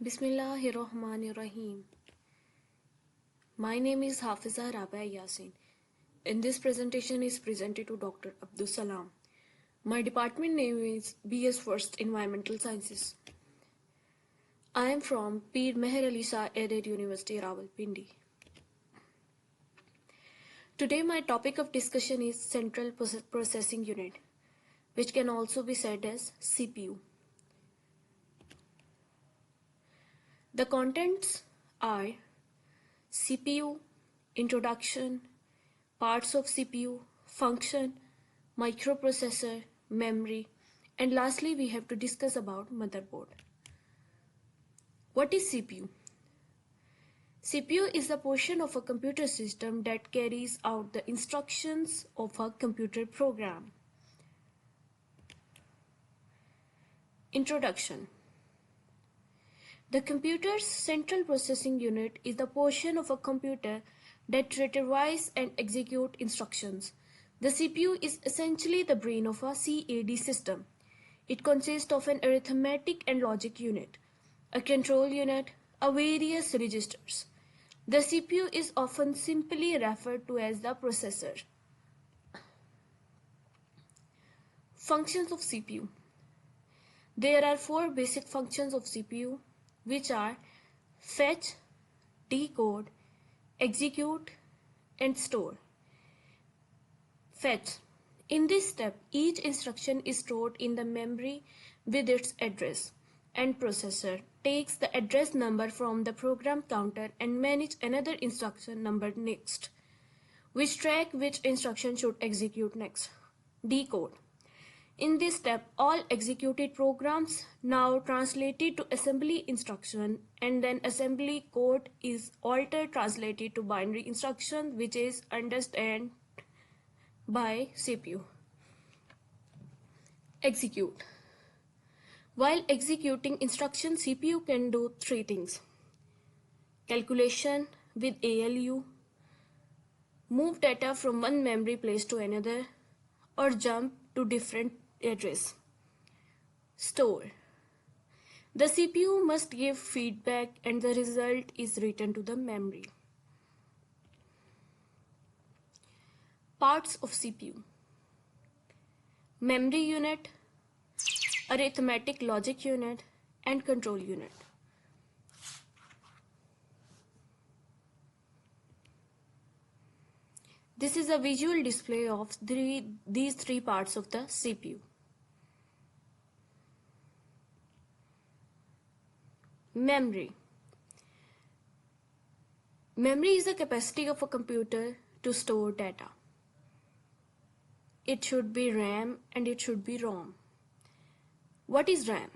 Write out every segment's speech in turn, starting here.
Bismillahirrahmanirrahim. My name is Hafiza Rabia Yasin, and this presentation is presented to Dr. Abdul Salam. My department name is BS First Environmental Sciences. I am from Peer Meher Ali Shah Aided University, Rawalpindi. Today my topic of discussion is Central Processing Unit, which can also be said as CPU. The contents are CPU, introduction, parts of CPU, function, microprocessor, memory, and lastly we have to discuss about motherboard. What is CPU? CPU is the portion of a computer system that carries out the instructions of a computer program. Introduction. The computer's central processing unit is the portion of a computer that retrieves and executes instructions. The CPU is essentially the brain of a CAD system. It consists of an arithmetic and logic unit, a control unit, and various registers. The CPU is often simply referred to as the processor. Functions of CPU. There are four basic functions of CPU, which are fetch, decode, execute, and store. Fetch. In this step, each instruction is stored in the memory with its address, and processor takes the address number from the program counter and manages another instruction number next, which track which instruction should execute next. Decode. In this step, all executed programs now translated to assembly instruction, and then assembly code is altered translated to binary instruction, which is understood by CPU. Execute. While executing instructions, CPU can do three things: calculation with ALU, move data from one memory place to another, or jump to different address. Store. The CPU must give feedback and the result is written to the memory. Parts of CPU. Memory unit, arithmetic logic unit, and control unit. This is a visual display of these three parts of the CPU. Memory. Memory is the capacity of a computer to store data. It should be RAM and it should be ROM. What is RAM?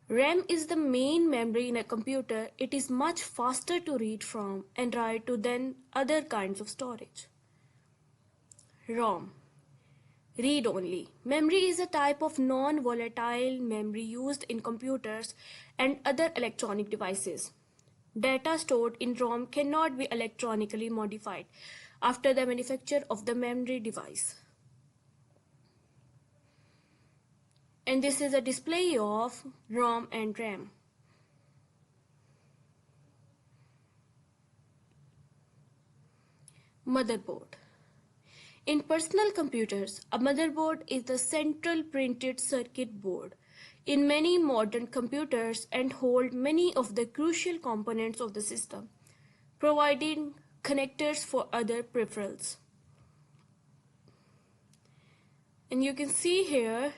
RAM is the main memory in a computer. It is much faster to read from and write to than other kinds of storage. ROM. Read only. Memory is a type of non-volatile memory used in computers and other electronic devices. Data stored in ROM cannot be electronically modified after the manufacture of the memory device. And this is a display of ROM and RAM. Motherboard. In personal computers, a motherboard is the central printed circuit board in many modern computers and hold many of the crucial components of the system, providing connectors for other peripherals. And you can see here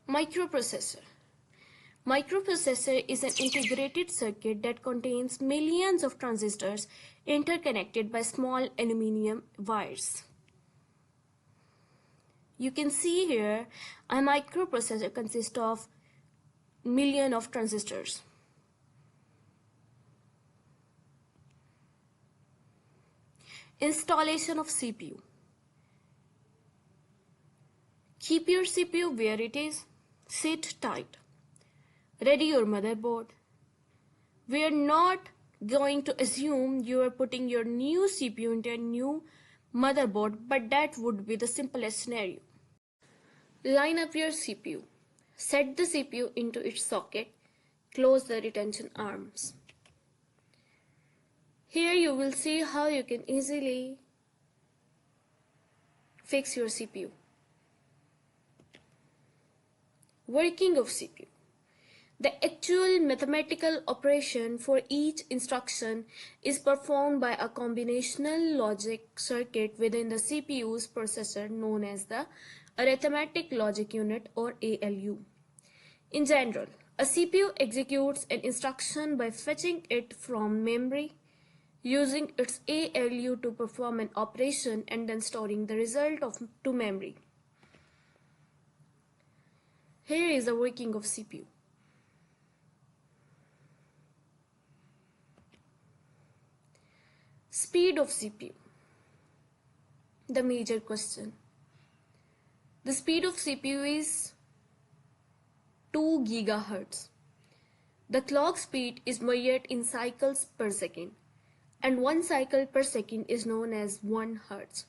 microprocessor. Microprocessor is an integrated circuit that contains millions of transistors interconnected by small aluminum wires. You can see here a microprocessor consists of millions of transistors. Installation of CPU. Keep your CPU where it is. Sit tight. Ready your motherboard. We are not going to assume you are putting your new CPU into a new motherboard, but that would be the simplest scenario. Line up your CPU. Set the CPU into its socket. Close the retention arms. Here you will see how you can easily fix your CPU. Working of CPU. The actual mathematical operation for each instruction is performed by a combinational logic circuit within the CPU's processor known as the arithmetic logic unit or ALU. In general, a CPU executes an instruction by fetching it from memory, using its ALU to perform an operation and then storing the result to memory. Here is the working of CPU. Speed of CPU. The major question. The speed of CPU is 2 GHz. The clock speed is measured in cycles per second, and 1 cycle per second is known as 1 Hz.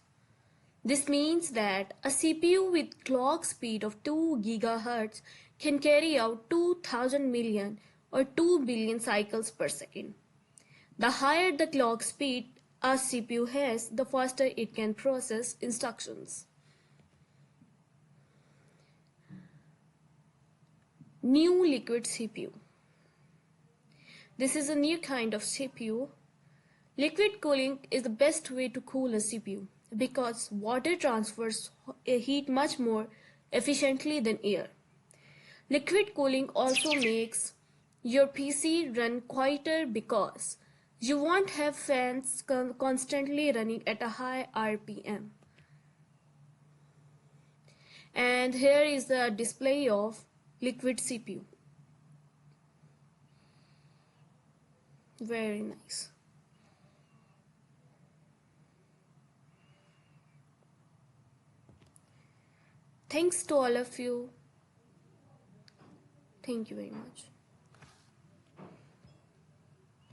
This means that a CPU with clock speed of 2 GHz can carry out 2000 million or 2 billion cycles per second. The higher the clock speed a CPU has, the faster it can process instructions. New liquid CPU. This is a new kind of CPU. Liquid cooling is the best way to cool a CPU because water transfers heat much more efficiently than air. Liquid cooling also makes your PC run quieter because you won't have fans constantly running at a high RPM. And here is the display of liquid CPU. Very nice. Thanks to all of you. Thank you very much.